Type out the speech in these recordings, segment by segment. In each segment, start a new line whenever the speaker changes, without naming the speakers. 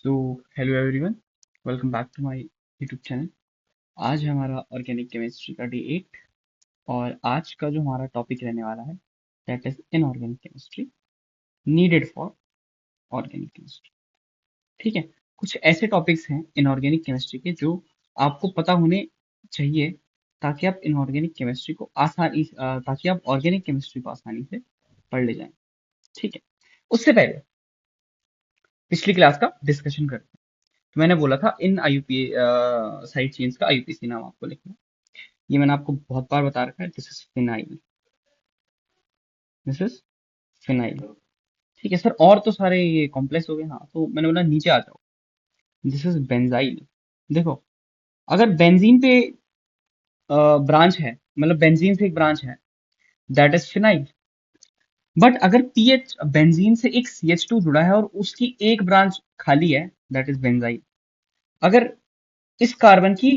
So hello everyone, welcome back to my YouTube channel. आज हमारा organic chemistry का day 8 और आज का जो हमारा टॉपिक रहने वाला है that is inorganic chemistry needed for organic chemistry. ठीक है, कुछ ऐसे टॉपिक्स हैं इनऑर्गेनिक केमिस्ट्री के जो आपको पता होने चाहिए ताकि आप इनऑर्गेनिक केमिस्ट्री को ताकि आप ऑर्गेनिक केमिस्ट्री को आसानी से पढ़ ले जाएं। ठीक है, उससे पहले पिछली क्लास का डिस्कशन करते हैं। तो मैंने बोला था इन आईयूपी साइड चेन्स का आईयूपीसी नाम आपको लिखना है। ये मैंने आपको बहुत बार बता रखा है। This is phenyl, this is phenyl. ठीक है सर, और तो सारे ये कॉम्प्लेक्स हो गए। हाँ, तो मैंने बोला नीचे आ जाओ। This is benzyl. देखो, अगर बेंजीन पे ब्रांच है, मतलब बेंजीन से एक ब्रांच है, दैट इज फिनाइल। बट अगर पीएच बेंजीन से एक CH2 जुड़ा है और उसकी एक ब्रांच खाली है, दैट इज बेंजाइल। अगर इस कार्बन की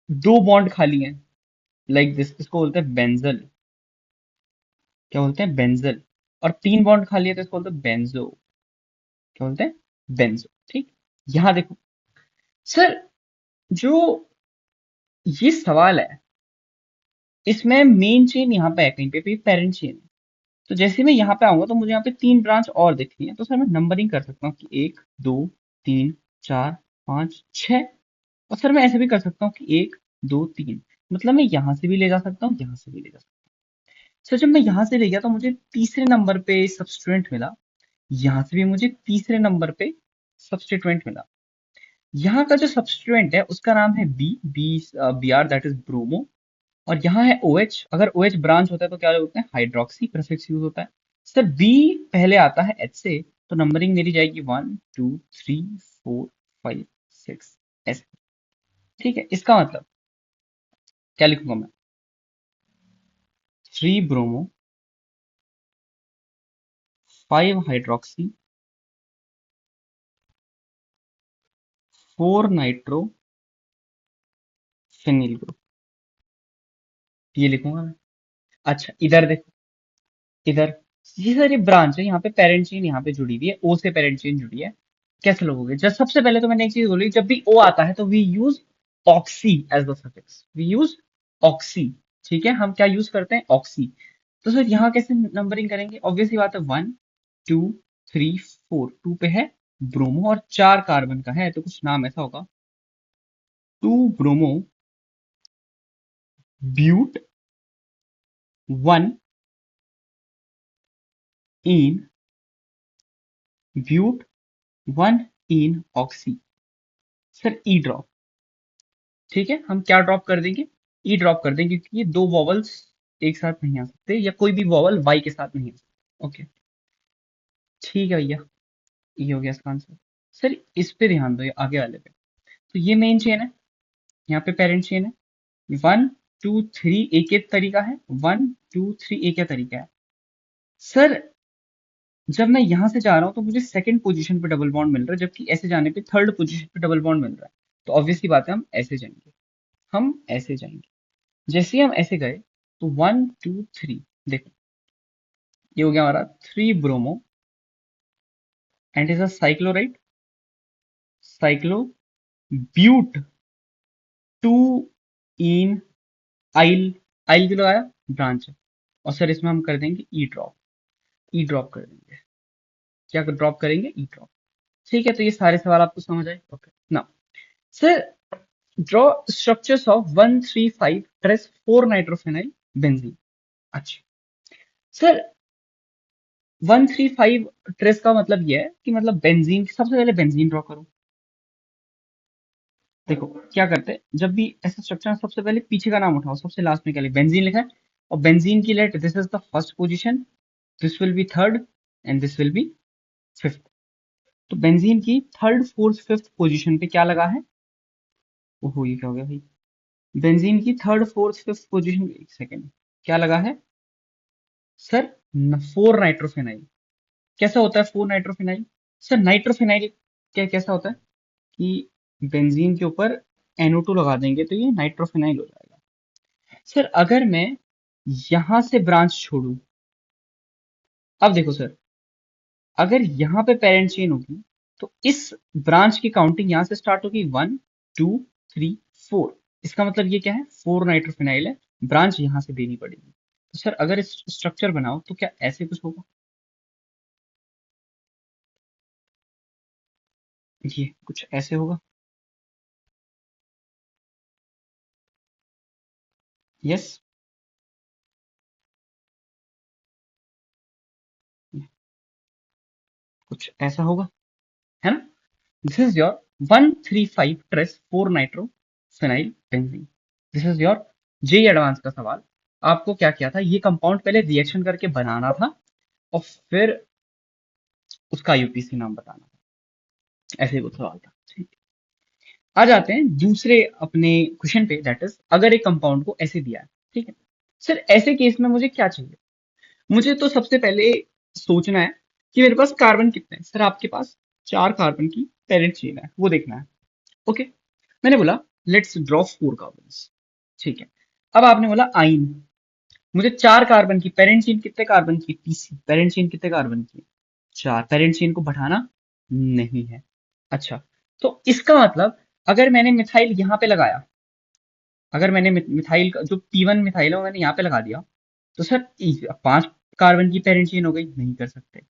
दो बॉन्ड खाली हैं, लाइक दिस, इसको बोलते हैं बेंजल। क्या बोलते हैं? बेंजल। और तीन बॉन्ड खाली है तो इसको बोलते हैं बेंजो। क्या बोलते हैं? बेंजो। ठीक, यहां देखो सर, जो ये सवाल है इसमें मेन चेन यहाँ पे है, कहीं पे भी पेरेंट चेन है। तो जैसे मैं यहाँ पे आऊंगा तो मुझे यहाँ पे तीन ब्रांच और दिखनी है, तो सर मैं नंबरिंग कर सकता हूँ कि एक, दो, तीन, चार, पांच, छह। और सर मैं ऐसे भी कर सकता हूँ कि एक, दो, तीन। मतलब मैं यहाँ से भी ले जा सकता हूँ, यहाँ से भी ले जा सकता हूँ। सर जब मैं यहाँ से ले गया तो मुझे तीसरे नंबर पे सब्स्टिट्यूएंट मिला, यहाँ से भी मुझे तीसरे नंबर पे सब्स्टिट्यूएंट मिला। यहाँ का जो सब्स्टिट्यूएंट है उसका नाम है Br, दैट इज ब्रोमो। और यहाँ है OH। अगर OH ब्रांच होता है तो क्या होता है? हाइड्रोक्सी प्रीफिक्स यूज होता है। सर B पहले आता है H से, तो नंबरिंग मेरी जाएगी 1 2 3 4 5 6 ऐसे। ठीक है, इसका मतलब क्या लिखूंगा मैं? 3 bromo, 5 hydroxy, 4 nitro phenyl group, ये लिखूंगा मैं। अच्छा इधर देखो, इधर ये सारी ब्रांच है, यहाँ पे पेरेंट चेन यहाँ पे जुड़ी हुई है, ओ से पेरेंट चेन जुड़ी है। कैसे लोगोगे? जब सबसे पहले तो मैंने एक चीज बोली, जब भी ओ आता है तो we use oxy as the suffix, we use oxy. ठीक है, हम क्या यूज करते हैं? ऑक्सी। तो सर यहाँ कैसे नंबरिंग करेंगे? ऑब्वियसली बात है, 1 2 3 4, 2 पे है ब्रोमो और 4 कार्बन का है तो कुछ नाम ऐसा होगा, 2 bromo but, 1 ene but, 1 ene oxy. Sir E drop. ठीक है, हम क्या ड्रॉप कर देंगे? ई ड्रॉप कर देंगे, क्योंकि ये दो वॉवल्स एक साथ नहीं आ सकते, या कोई भी वॉवल वाई के साथ नहीं आ सकता। ओके, ठीक है भैया, ये हो गया इसका आंसर। सर इस पे ध्यान दो, ये आगे वाले पे। तो ये मेन चेन है, यहाँ पे पेरेंट चेन है। 1 2 3 एक एक तरीका है, 1 2 3 एक क्या तरीका है? सर जब मैं यहां से जा रहा हूं तो मुझे सेकंड पोजीशन पे डबल बॉन्ड मिल रहा है, जबकि ऐसे जाने पे थर्ड पोजीशन पे डबल बॉन्ड मिल रहा है। तो ऑब्वियसली बात है, हम ऐसे जाएंगे, हम ऐसे जाएंगे। जैसे ही हम ऐसे गए तो 1 2 3, देखो ये हो गया हमारा 3 ब्रोमो एंड इज अ साइक्लोराइट, साइक्लो ब्यूट, 2 इन आइल। आइल की लगाया, ब्रांच है। और सर इसमें हम कर देंगे ई ड्रॉप, ई ड्रॉप कर देंगे। क्या ड्रॉप करेंगे? ई ड्रॉप। ठीक है, तो ये सारे सवाल आपको समझ आए। ओके ना sir, draw structures of 1 3 5 tris 4 nitrophenyl benzene. अच्छा सर, 1 3 5 ट्रेस का मतलब ये है कि मतलब बेंजीन, सबसे पहले बेंजीन ड्रॉ करो। देखो क्या करते हैं, जब भी ऐसा स्ट्रक्चर है सबसे पहले पीछे का नाम उठाओ, सबसे लास्ट में क्या लिखा? बेंजीन लिखा है। और बेंजीन की let, this is the first position, this will be third and this will be fifth. तो बेंजीन की थर्ड फोर्थ फिफ्थ पोजीशन पे क्या लगा है? ओहो, ये क्या हो गया भाई? बेंजीन की थर्ड फोर्थ फिफ्थ पोजीशन, एक सेकेंड, क्या लगा है सर? 4 नाइट्रोफेनाइल। कैसा होता है 4 नाइट्रोफेनाइल? सर नाइट्रोफेनाइल क्या कैसा होता है कि बेंजीन के ऊपर NO2 लगा देंगे तो ये नाइट्रोफेनाइल हो जाएगा। सर अगर मैं यहां से ब्रांच छोड़ू, अब देखो सर, अगर यहाँ पे पेरेंट चेन होगी तो इस ब्रांच की काउंटिंग यहां से स्टार्ट होगी, 1 2 3 4। इसका मतलब ये क्या है, 4 नाइट्रोफिनाइल है, ब्रांच यहां से देनी पड़ेगी। तो सर अगर इस स्ट्रक्चर बनाओ तो क्या ऐसे कुछ होगा, ये कुछ ऐसे होगा। यस, कुछ ऐसा होगा, है ना। This is your 135 tris 4 nitro phenyl benzene. This is your JEE advance का सवाल। आपको क्या किया था, ये कंपाउंड पहले रिएक्शन करके बनाना था और फिर उसका यूपीसी नाम बताना था, ऐसे वो सवाल था, ठीक है। आ जाते हैं दूसरे अपने क्वेश्चन पे, दैट इज अगर एक कंपाउंड को ऐसे दिया है, ठीक है। सर ऐसे केस में मुझे क्या चाहिए, मुझे तो सबसे पहले सोचना है कि मेरे पास कार्बन कितने हैं। सर आपके पास 4 कार्बन की पेरेंट चेन है, वो देखना है। ओके, मैंने बोला लेट्स ड्रॉ 4 कार्बन, ठीक है। अब आपने बोला आइन, मुझे 4 कार्बन की पेरेंट चेन, कितने कार्बन की, पीसी पेरेंट चेन कितने कार्बन की, 4। पेरेंट चेन को बढ़ाना नहीं है। अच्छा, तो इसका मतलब अगर मैंने मिथाइल यहाँ पे लगाया, अगर मैंने मिथाइल का जो P1 मिथाइल है वो मैंने यहाँ पे लगा दिया, तो सर 5 कार्बन की पेरेंट चेन हो गई, नहीं कर सकते।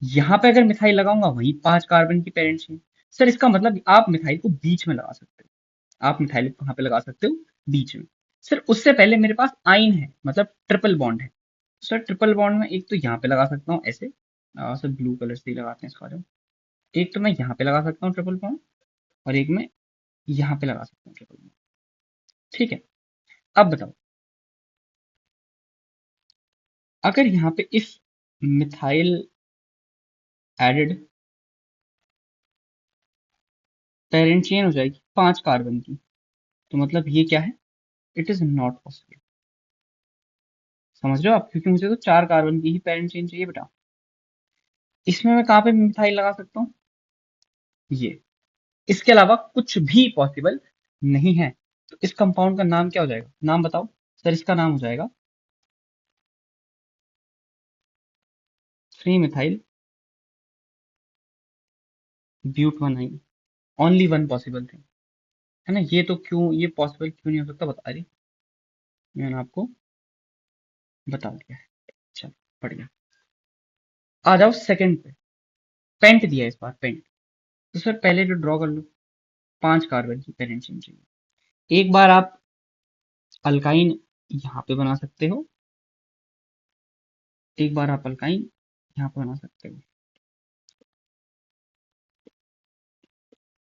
यहाँ पे अगर मिथाइल लगाऊंगा वही 5 कार्बन की पेरेंट चेन। सर इसका मतलब आप मिथाइल को बीच में लगा सकते हो, आप मिथाइल को कहाँ पे लगा सकते हो, बीच में। सर उससे पहले मेरे पास आइन है, मतलब ट्रिपल बॉन्ड है। सर ट्रिपल बॉन्ड में एक तो यहाँ पे लगा सकता हूँ ऐसे, सर ब्लू कलर से ही लगाते हैं इसका जो, एक तो मैं यहाँ पे लगा सकता हूँ ट्रिपल बॉन्ड, और एक मैं यहाँ पे लगा सकता हूँ ट्रिपल बॉन्ड, ठीक है। अब बताओ, अगर यहाँ पे if methyl added parent chain हो जाएगी 5 कार्बन की, तो मतलब ये क्या है, इट इज नॉट पॉसिबल। समझ रहे हो आप, क्योंकि मुझे तो 4 कार्बन की ही पेरेंट चेन चाहिए बेटा। इसमें मैं कहाँ पे मिथाइल लगा सकता हूँ, ये, इसके अलावा कुछ भी पॉसिबल नहीं है। तो इस कंपाउंड का नाम क्या हो जाएगा, नाम बताओ। सर इसका नाम हो जाएगा 3 methyl butyne. Only one possible thing, है ना। ये तो क्यों, ये पॉसिबल क्यों नहीं हो सकता बता रही, मैंने आपको बता दिया है। चलो बढ़िया, आ जाओ सेकंड पे। पेंट दिया है इस बार, पेंट। तो सर पहले जो ड्रॉ कर लो, 5 कार्बन की पेरेंट चेन चाहिए। एक बार आप अल्काइन यहाँ पे बना सकते हो, एक बार आप अल्काइन यहाँ पे बना सकते हो।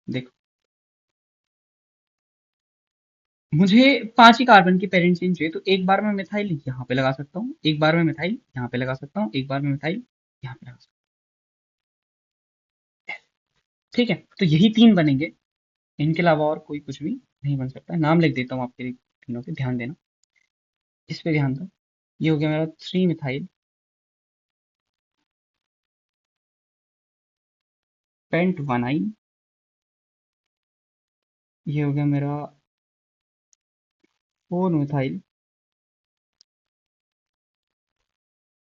देखो, मुझे 5 ही कार्बन की पेरेंट चेन चाहिए, तो एक बार मैं मिथाइल यहाँ पे लगा सकता हूँ, एक बार मैं मिथाइल यहाँ पे लगा सकता हूँ, एक बार मैं मिथाइल यहाँ पे लगा सकता हूँ, ठीक है। तो यही 3 बनेंगे, इनके अलावा और कोई कुछ भी नहीं बन सकता। नाम लिख देता हूँ आपके लिए तीनों के, ध्यान देना, इस पे ध्यान दो। ये हो गया मेरा 3 मिथाइल पेंट वनाइन। ये हो गया मेरा 4 मिथाइल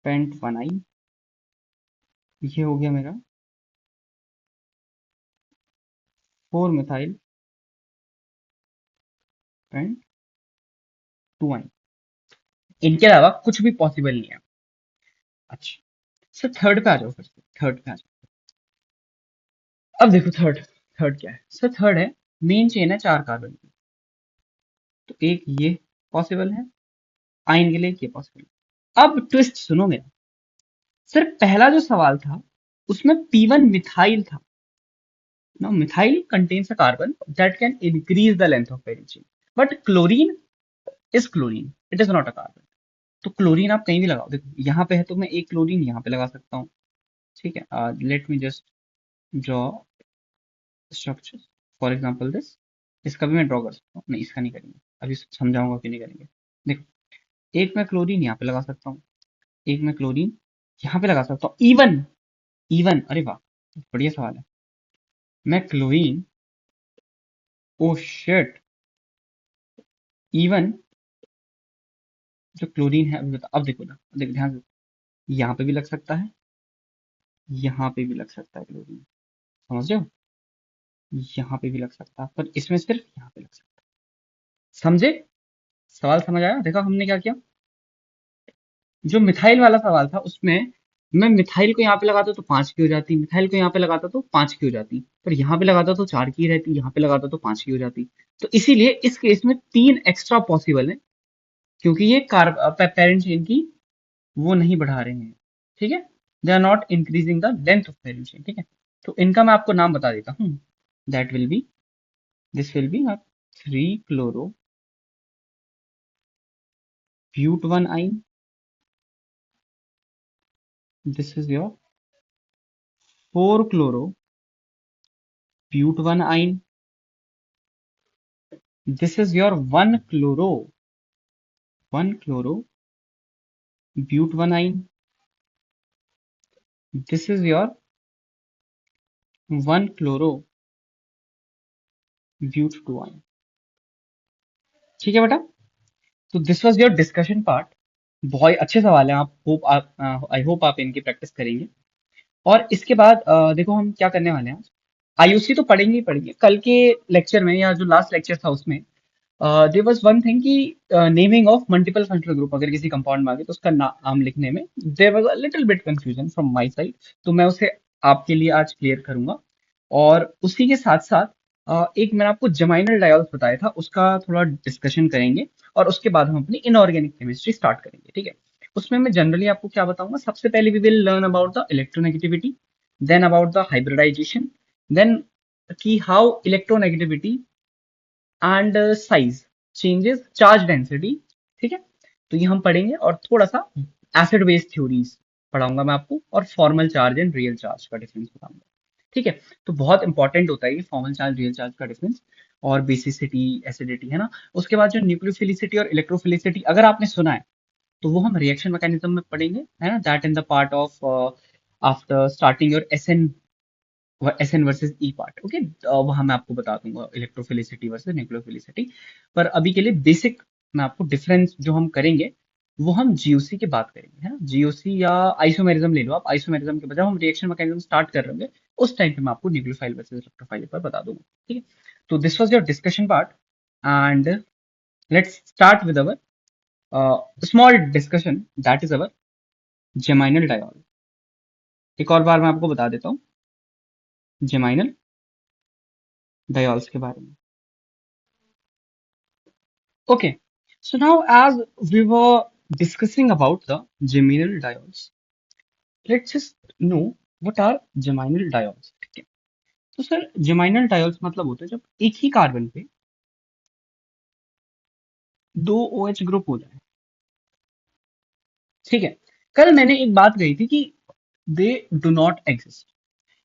पेंट वनाइन। ये हो गया मेरा 4 मिथाइल पेंट टूआइन। इनके अलावा कुछ भी पॉसिबल नहीं है। अच्छा, सर थर्ड पे आ जाओ, फिर से थर्ड पे आ जाओ। अब देखो थर्ड, थर्ड क्या है सर, थर्ड है मेन चेन है 4 कार्बन की, तो एक ये पॉसिबल है, आइन के लिए ये पॉसिबल है। अब ट्विस्ट सुनो मेरा, सर पहला जो सवाल था उसमें P1 मिथाइल था। Now methyl contains a carbon that can increase the length of parent chain, but chlorine is chlorine, it is not a carbon। तो क्लोरीन आप कहीं भी लगाओ, देखो यहाँ पे है तो मैं एक क्लोरीन यहाँ पे लगा सकता हूँ, ठीक है। Let me just draw structure, for example this, इसका भी मैं ड्रॉ कर सकता हूँ, नहीं इसका नहीं करेंगे, अभी समझाऊंगा कि नहीं करेंगे। देखो, एक मैं क्लोरीन यहाँ पे लगा सकता हूँ, एक मैं क्लोरीन यहाँ पे लगा सकता हूँ, इवन, इवन, अरे वाह, बढ़िया सवाल है। मैं क्लोरीन, ओ शिट, इवन जो क्लोरीन है, अब देखो ना, देखो ध्यान से, यहाँ पे भी लग सकता है, यहाँ पे भी लग सकता है क्लोरीन, समझ रहे हो? यहाँ पे भी लग सकता है, पर इसमें सिर्फ यहाँ पे लग सकता है। समझे? सवाल समझ आया? देखा हमने क्या किया? जो मिथाइल वाला सवाल था उसमें मैं मिथाइल को यहाँ पे लगाता तो 5 की हो जाती, मिथाइल को यहाँ पे लगाता तो 5 की हो जाती, पर यहाँ पे लगाता तो 4 की रहती, यहाँ पे लगाता तो 5 की हो जाती। तो इसीलिए इस केस में 3 एक्स्ट्रा पॉसिबल है, क्योंकि ये पेरेंट चेन की वो नहीं बढ़ा रहे हैं। ठीक है, they are not increasing the length of parent chain. ठीक है, तो इनका मैं आपको नाम बता देता हूँ। That will be, this will B 3 chloro bute 1 ine, this is your 4 chloro bute 1 ine, this is your 1 chloro bute 1 ine, this is your 1 chloro bute 2 ine। ठीक है बेटा, तो this was your discussion part. बहुत अच्छे सवाल हैं, आप I hope आप इनकी प्रैक्टिस करेंगे। और इसके बाद देखो हम क्या करने वाले हैं आज। आईयूसी तो पढ़ेंगे ही पढ़ेंगे, कल के लेक्चर में या जो लास्ट लेक्चर था उसमें देयर वाज वन थिंग कि naming of multiple functional group, अगर किसी कंपाउंड में आ गए तो उसका नाम लिखने में there was a little bit confusion from my side. तो मैं उसे आपके लिए आज क्लियर करूंगा। और उसी के साथ साथ एक मैंने आपको जमाइनल डायोल्स बताया था, उसका थोड़ा डिस्कशन करेंगे। और उसके बाद हम अपनी इनऑर्गेनिक केमिस्ट्री स्टार्ट करेंगे। ठीक है, उसमें मैं जनरली आपको क्या बताऊंगा। सबसे पहले we will learn about the electronegativity, then about the hybridisation, then कि how electronegativity and size changes charge density. ठीक है, तो ये हम पढ़ेंगे। और थोड़ा सा एसिड बेस थ्योरीज पढ़ाऊंगा मैं आपको, और formal charge and real charge का डिफरेंस बताऊंगा। ठीक है, तो बहुत इंपॉर्टेंट होता है ये फॉर्मल चार्ज रियल चार्ज का डिफरेंस, और बेसिसिटी एसिडिटी, है ना। उसके बाद जो न्यूक्लियोफिलिसिटी और इलेक्ट्रोफिलिसिटी अगर आपने सुना है तो वो हम रिएक्शन मैकेनिज्म में पढ़ेंगे, है ना। That in the part of after starting your SN versus E part. Okay, वहां मैं आपको बता दूंगा इलेक्ट्रोफिलिसिटी वर्सेस न्यूक्लियोफिलिसिटी। पर अभी के लिए बेसिक मैं आपको डिफरेंस जो हम करेंगे वो हम जीओसी की बात करेंगे, है ना। जीओसी या आइसोमेरिज्म ले लो आप, आइसोमेरिज्म के बजाय हम रिएक्शन मैकेनिज्म स्टार्ट कर रहे होंगे, उस टाइम पे मैं आपको न्यूक्लियोफाइल वर्सेस इलेक्ट्रोफाइल पर बता दूंगा। ठीक है, तो this was your discussion part, and let's start with our small discussion, that is our geminal diol. एक और बार मैं आपको बता देता हूँ जेमाइनल डायोल्स के बारे में। Okay, so now as we were discussing about the geminal diols, let's just know what are geminal diols। ठीक है, तो सर geminal diols मतलब होता है जब एक ही कार्बन पे दो OH ग्रुप हो जाए। ठीक है, कल मैंने एक बात कही थी कि they do not exist,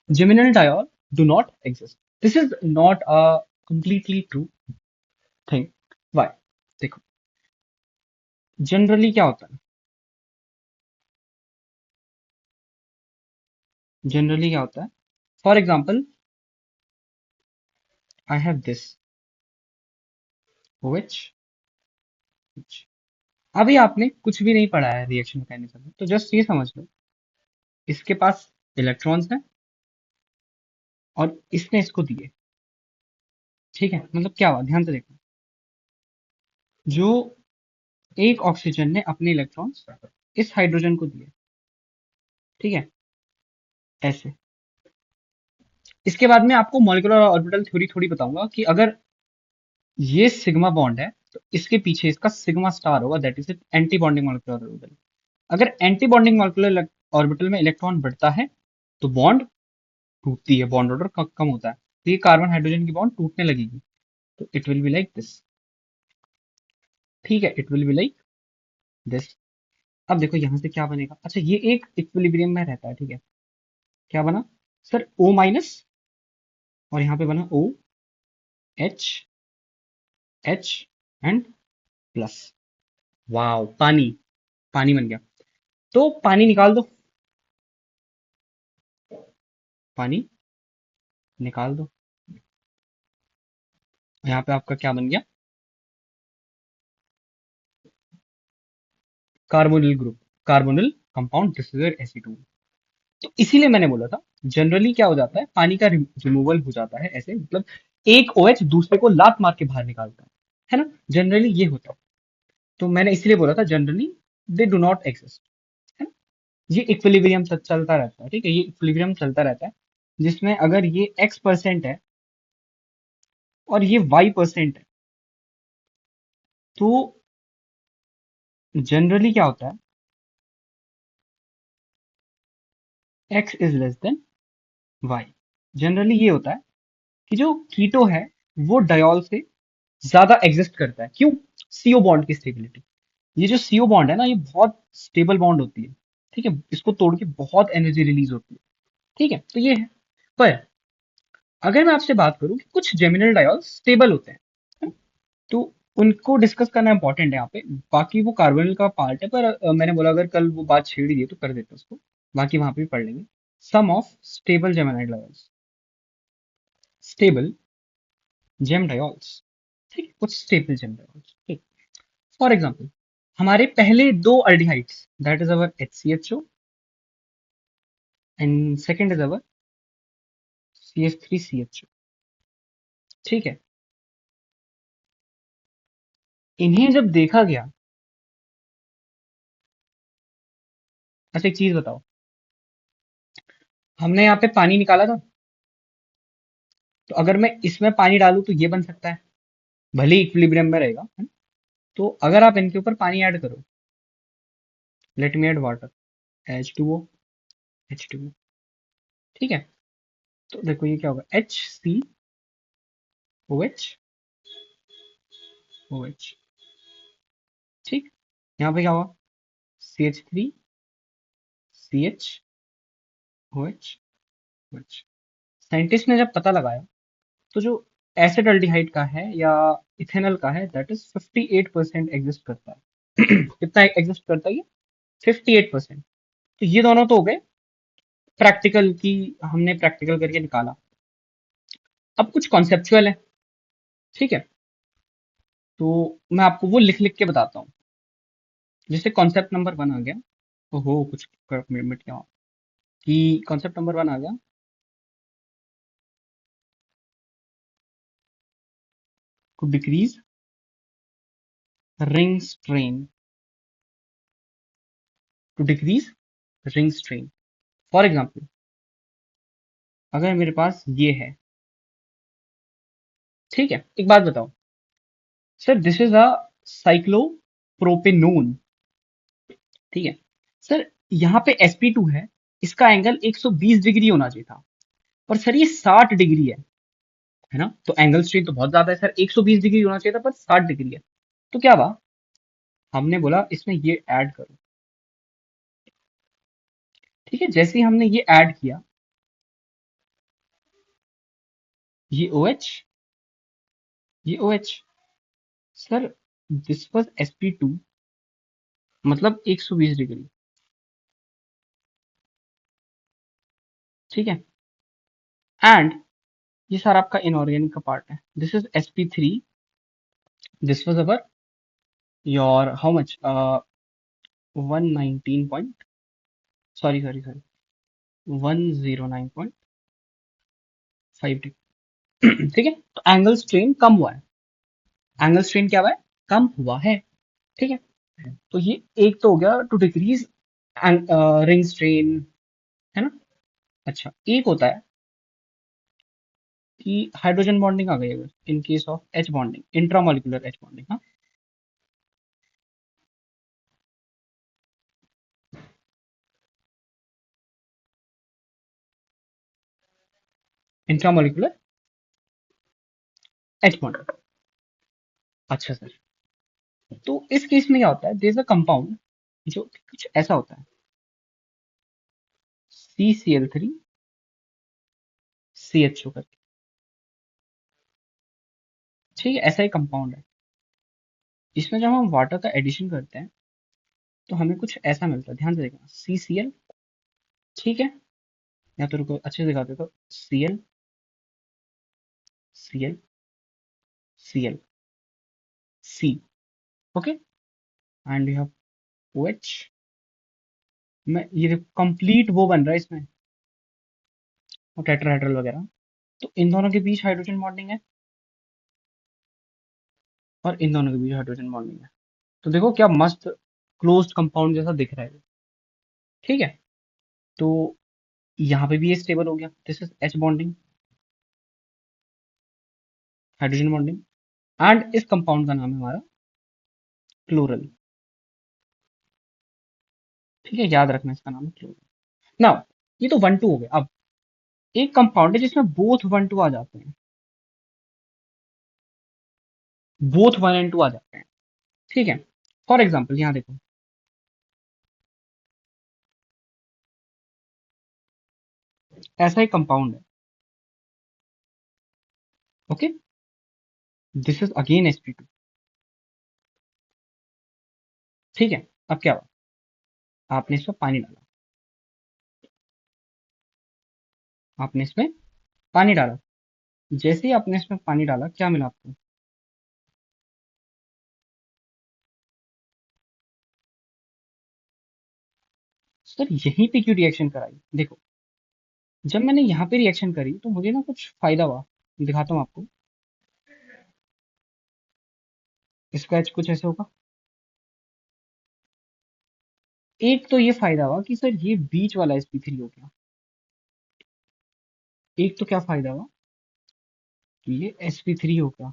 geminal diol do not exist। This is not a completely true thing। Why? देखो, जनरली क्या होता है, जनरली क्या होता है, for example I have this OH। अभी आपने कुछ भी नहीं पढ़ा है रिएक्शन मैकेनिज्म में, तो जस्ट ये समझ लो इसके पास इलेक्ट्रॉन्स हैं और इसने इसको दिए। ठीक है, मतलब क्या हुआ, ध्यान से देखो। जो एक ऑक्सीजन ने अपने इलेक्ट्रॉन्स इस हाइड्रोजन को दिए। ठीक है, ऐसे। इसके बाद में आपको मॉलिक्यूलर ऑर्बिटल थ्योरी थोड़ी बताऊंगा कि अगर ये सिग्मा बॉन्ड है तो इसके पीछे इसका सिग्मा स्टार होगा, that is anti bonding molecular orbital. अगर एंटी बॉन्डिंग मॉलिक्यूलर ऑर्बिटल में इलेक्ट्रॉन बढ़ता है तो बॉन्ड टूटती है, बॉन्ड ऑर्डर कम होता है, तो ये कार्बन हाइड्रोजन की बॉन्ड टूटने लगेगी। तो it will be like this. ठीक है, it will be like this. अब देखो यहां से क्या बनेगा। अच्छा, ये एक इक्विलिब्रियम में रहता है। ठीक है, क्या बना सर, O माइनस, और यहाँ पे बना OH, H and plus. Wow, पानी, पानी बन गया। तो पानी निकाल दो, पानी निकाल दो। यहाँ पे आपका क्या बन गया, carbonyl group, carbonyl compound, this is acetone. तो इसीलिए मैंने बोला था जनरली क्या हो जाता है, पानी का रिमूवल हो जाता है ऐसे, मतलब एक OH दूसरे को लात मार के बाहर निकालता है ना, जनरली ये होता है। तो मैंने इसलिए बोला था generally they do not exist, है ना। ये इक्विलिब्रियम चलता रहता है, ठीक है, ये इक्विलिब्रियम चलता रहता है, जिसमें अगर ये X% है और ये Y% है, तो जनरली क्या होता है, X is less than Y। Generally ये होता है कि जो कीटो है वो डायोल से ज्यादा एग्जिस्ट करता है। क्यों? CO बॉन्ड की स्टेबिलिटी। ये जो CO बॉन्ड है ना, ये बहुत स्टेबल बॉन्ड होती है, ठीक है, इसको तोड़ के बहुत एनर्जी रिलीज होती है, ठीक है, तो ये है। पर अगर मैं आपसे बात करूं कि कुछ जेमिनल डायोल्स स्टेबल होते हैं, है ना? तो उनको डिस्कस करना इंपॉर्टेंट है यहाँ पे। बाकी वो कार्बोनिल का पार्ट है, पर मैंने बोला अगर कल वो बात छेड़ ही दी तो कर देते उसको, बाकी वहां पे भी पढ़ लेंगे। Some of stable geminal diols, stable gem diols, ठीक है, कुछ स्टेबल जेम डायोल्स, ठीक। फॉर एग्जाम्पल, हमारे पहले दो aldehydes, that is our HCHO and second is our CH3CHO, ठीक है। इन्हें जब देखा गया, अच्छा एक चीज बताओ, हमने यहाँ पे पानी निकाला था, तो अगर मैं इसमें पानी डालूं तो ये बन सकता है, भले ही इक्विलिब्रियम में रहेगा, है ना? तो अगर आप इनके ऊपर पानी ऐड करो, let me add water, H2O, H2O, ठीक है, तो देखो ये क्या होगा, HCOH, ठीक। यहाँ पे क्या होगा, CH3CHOH। साइंटिस्ट ने जब पता लगाया, तो जो एसिडल्डिहाइड का है या इथेनॉल का है, दैट इज 58% एग्जिस्ट करता है। कितना एग्जिस्ट करता है ये? 58%। तो ये दोनों तो हो गए प्रैक्टिकल की, हमने प्रैक्टिकल करके निकाला। अब कुछ कॉन्सेप्चुअल है, ठीक है, तो मैं आपको वो लिख लिख के बताता हूँ। जैसे कॉन्सेप्ट नंबर 1 आ गया, ओहो कुछ मिनट क्या, कि कॉन्सेप्ट नंबर 1 आ गया, to decrease ring strain, to decrease ring strain. For example, अगर मेरे पास ये है, ठीक है, एक बात बताओ सर, दिस इज अ साइक्लोप्रोपेनोन, ठीक है सर, यहाँ पे sp2 है, इसका एंगल 120 डिग्री होना चाहिए था, पर सर ये 60 डिग्री है ना, तो एंगल स्ट्रेन तो बहुत ज्यादा है सर, 120 डिग्री होना चाहिए था पर 60 डिग्री है। तो क्या हुआ, हमने बोला इसमें ये ऐड करो, ठीक है, जैसे ही हमने ये ऐड किया, ये OH, ये OH, sir this was sp2, मतलब 120 डिग्री, ठीक है, एंड ये सारा आपका इनऑर्गेनिक का पार्ट है, this is sp3, this was our your how much, 119 point, sorry 109.5 degree, ठीक है, तो एंगल स्ट्रेन कम हुआ है, एंगल स्ट्रेन क्या हुआ है, कम हुआ है, ठीक है। तो ये एक तो हो गया टू डिक्रीज रिंग स्ट्रेन, है ना। अच्छा एक होता है कि हाइड्रोजन बॉन्डिंग आ गई अगर in case of H bonding, intramolecular H bonding, हाँ, इंट्रामोलिकुलर H बॉन्डिंग। अच्छा सर, तो इस केस में क्या होता है, देयर इज अ कंपाउंड जो कुछ ऐसा होता है, CCl3CHO करके, ठीक है, ऐसा ही कंपाउंड है। इसमें जब हम वाटर का एडिशन करते हैं तो हमें कुछ ऐसा मिलता है, ध्यान से देखना, CCl, ठीक है, या तो रुको अच्छे से दिखा देता हूँ, CL CL C, okay, and you have OH, मैं ये कंप्लीट वो बन रहा है इसमें, और टेट्राहेड्रल वगैरह, तो इन दोनों के बीच हाइड्रोजन बॉन्डिंग है और इन दोनों के बीच हाइड्रोजन बॉन्डिंग है। तो देखो क्या मस्त क्लोज्ड कंपाउंड जैसा दिख रहा है, ठीक है। तो यहाँ पे भी ये स्टेबल हो गया, this is H bonding, hydrogen bonding. And इस कंपाउंड का नाम है हमारा क्लोरल, ठीक है, याद रखना इसका नाम है क्लोरल। नाउ ये तो 1 2 हो गया। अब एक कंपाउंड है जिसमें बोथ 1 2 आ जाते हैं, बोथ 1 एंड 2 आ जाते हैं, ठीक है। फॉर एग्जाम्पल यहाँ देखो, ऐसा एक कंपाउंड है, okay, this is again sp2, ठीक है। अब क्या हुआ, आपने इसमें पानी डाला, आपने इसमें पानी डाला, जैसे ही आपने इसमें पानी डाला क्या मिला आपको, सर यहीं पे क्यों रिएक्शन कराई, देखो जब मैंने यहाँ पे रिएक्शन करी तो मुझे ना कुछ फायदा हुआ, दिखाता हूँ आपको। इसका एच कुछ ऐसे होगा, एक तो ये फायदा हुआ कि सर ये बीच वाला sp3 हो गया, एक तो क्या फायदा हुआ कि ये sp3 हो गया,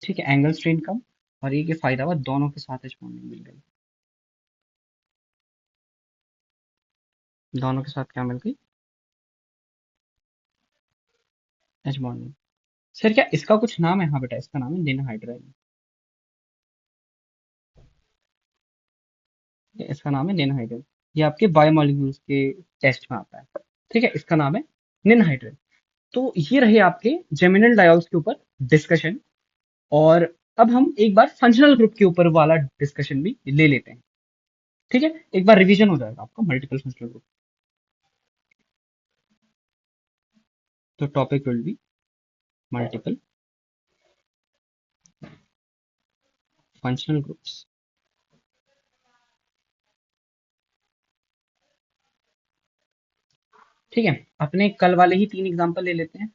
ठीक है, एंगल स्ट्रेन कम। और एक ये फायदा हुआ दोनों के साथ एच बॉन्डिंग मिल गई, दोनों के साथ क्या मिल गई, एच बॉन्डिंग। सर क्या इसका कुछ नाम है, हाँ बेटा इसका नाम है निनहाइड्राइल, इसका नाम है निनहाइड्राइल। ये आपके बायोमोलिक्यूल्स के टेस्ट में आता है, ठीक है, इसका नाम है निनहाइड्राइल। तो ये रहे आपके जेमिनल डायोल्स के ऊपर डिस्कशन। और अब हम एक बार फंक्शनल ग्रुप के ऊपर वाला डिस्कशन भी ले लेते हैं, ठीक है, एक बार रिवीजन हो जाएगा आपका मल्टीपल फंक्शनल ग्रुप। तो topic will be multiple functional groups, ठीक है। अपने कल वाले ही 3 एग्जांपल ले लेते हैं,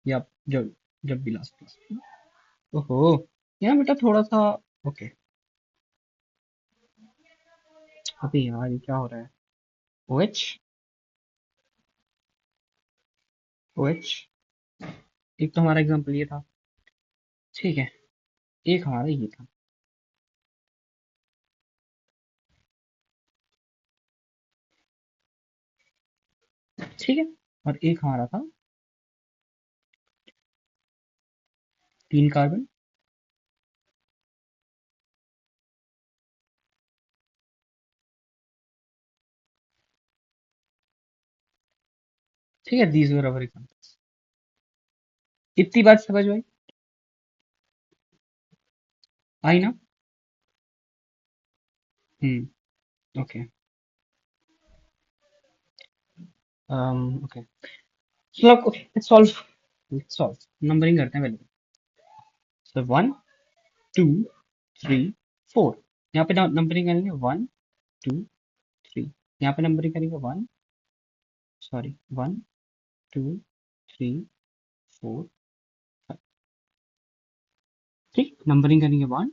या जब जब भी लास्ट क्लास। ओहो, यहाँ बेटा थोड़ा सा, ओके, अभी यार ये क्या हो रहा है, ओ एच, ओ एच, एक तो हमारा एग्जांपल ये था, ठीक है, एक हमारा ये था, ठीक है, और एक हमारा था 3 कार्बन, ठीक है, दीज वर अवर एग्जांपल्स। इतनी बात समझ में आई, आई ना, ओके, ओके, चलो ओके, लेट्स सॉल्व नंबरिंग करते हैं पहले। सो 1 2 3 4, यहाँ पे नंबरिंग करेंगे 1 2 3, यहाँ पे नंबरिंग करेंगे 1 2 3 4, ठीक, नंबरिंग करेंगे 1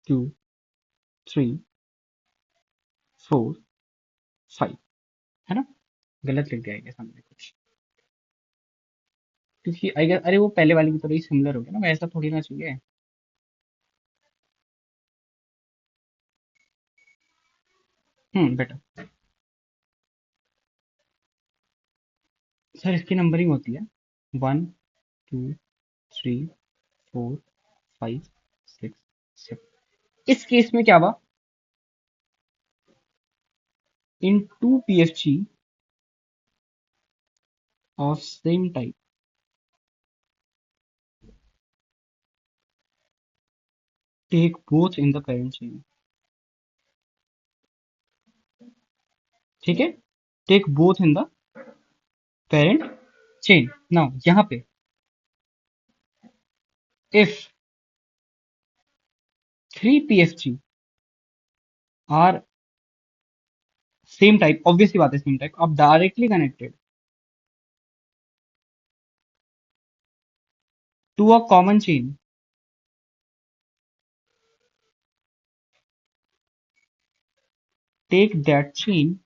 2 3 4 5, है ना। गलत लिख दिया है सामने कुछ, क्योंकि आई गेस, अरे वो पहले वाली की तरह ही सिमिलर हो गया ना, वैसा थोड़ी ना चाहिए। बेटा सर इसकी नंबरिंग होती है 1 2 3 4 5 6 7। इस केस में क्या हुआ, इन 2 PFG of same type take both in the parent chain, ठीक है, take both in the parent chain. Now यहाँ पे if 3 PFG are same type, obviously बात है सेम टाइप, अब directly connected, to a common chain, take that chain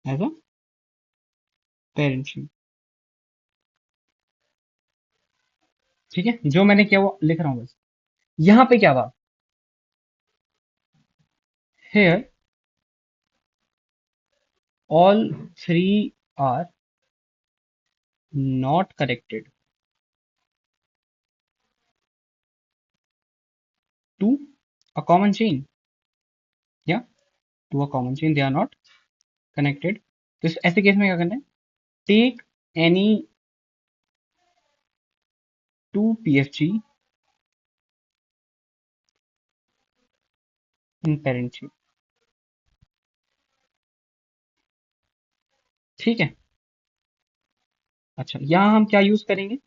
as a parent chain. ठीक है, जो मैंने किया वो लिख रहा हूं बस। यहां पे क्या हुआ, hair all three are not connected to a common chain, या to a common chain they are not connected। तो इस ऐसे केस में क्या करना है, टेक एनी टू PFG इन पेरेंट चेन। ठीक है, अच्छा यहाँ हम क्या यूज करेंगे,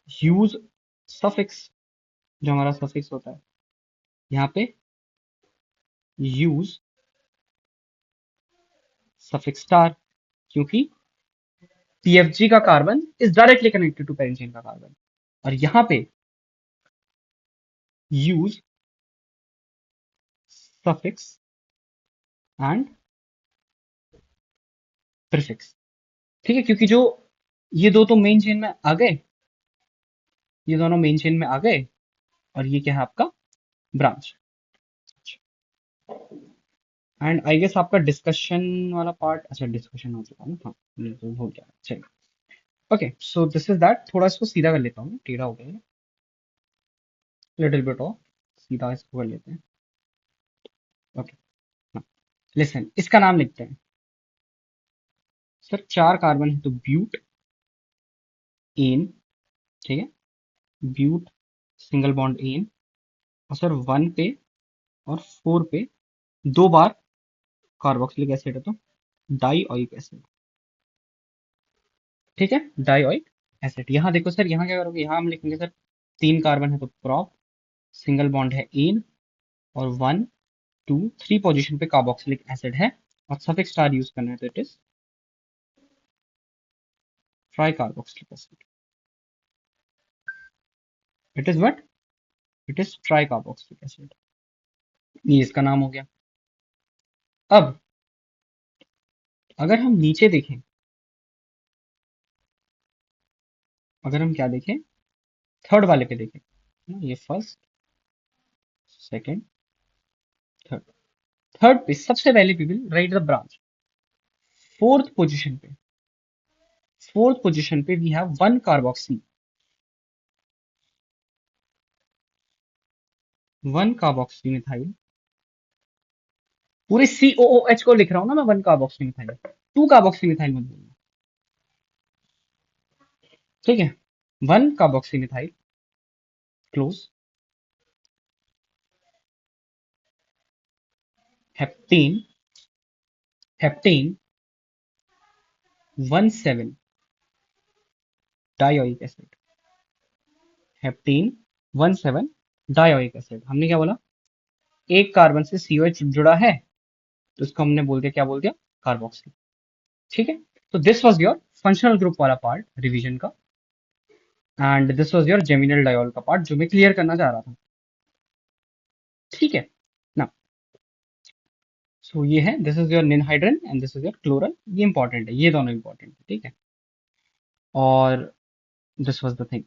यूज सफिक्स, जो हमारा सफिक्स होता है यहाँ पे, यूज सफिक्स स्टार, क्योंकि PFG का carbon is directly connected to parent chain का कार्बन। और यहाँ पे यूज सफिक्स एंड प्रीफिक्स। ठीक है, क्योंकि जो ये दो तो मेन चेन में आ गए, ये दोनों मेन चेन में आ गए, और ये क्या है आपका ब्रांच। एंड आई गेस आपका डिस्कशन वाला पार्ट, अच्छा डिस्कशन हो चुका है ना, हाँ ये तो हो गया, चलिए। Okay, so this is that, थोड़ा इसको सीधा कर लेता हूँ, टेढ़ा हो गया, लिटिल बिट ऑफ सीधा इसको कर लेते हैं। ओके, लिसन, इसका नाम लिखते हैं सर, चार कार्बन है तो ब्यूट एन, ठीक है, ब्यूट सिंगल बॉन्ड एन, और सर वन पे और फोर पे दो बार कार्बोक्सिलिक एसिड है तो डाइऑइक एसिड। ठीक है, डाइऑइक एसिड। यहाँ देखो सर, यहाँ क्या करोगे, यहाँ हम लिखेंगे सर तीन कार्बन है तो प्रॉप, सिंगल बॉन्ड है एन, और वन टू थ्री पोजीशन पे कार्बोक्सिलिक एसिड है, और सफिक्स स्टार यूज करना है तो it is try carboxylic acid. It is what, it is try carboxylic acid, ये इसका नाम हो गया। अब अगर हम नीचे देखें, अगर हम क्या देखें, थर्ड वाले पे देखें ना, ये फर्स्ट सेकंड थर्ड, थर्ड पे सबसे पहले we will write the branch. Fourth position पे, फोर्थ पोजीशन पे we have one carboxy, one carboxy methyl, पूरे COOH को लिख रहा हूं ना मैं, one carboxy methyl, two carboxy methyl मत बोलना। ठीक है, one carboxy methyl close, heptane, heptane 17 dioic acid, heptane 17 dioic acid. हमने क्या बोला, एक कार्बन से COH जुड़ा है तो इसको हमने बोल दिया, क्या बोल दिया, कार्बोक्सिल। ठीक है, तो this was your functional group वाला पार्ट रिवीजन का, and this was your geminal diol का पार्ट जो मैं क्लियर करना चाह रहा था। ठीक है ना, सो ये है, this is your ninhydrin and this is your chloral, ये इंपॉर्टेंट है, ये दोनों इंपॉर्टेंट है। ठीक है, और दिस वाज द थिंग।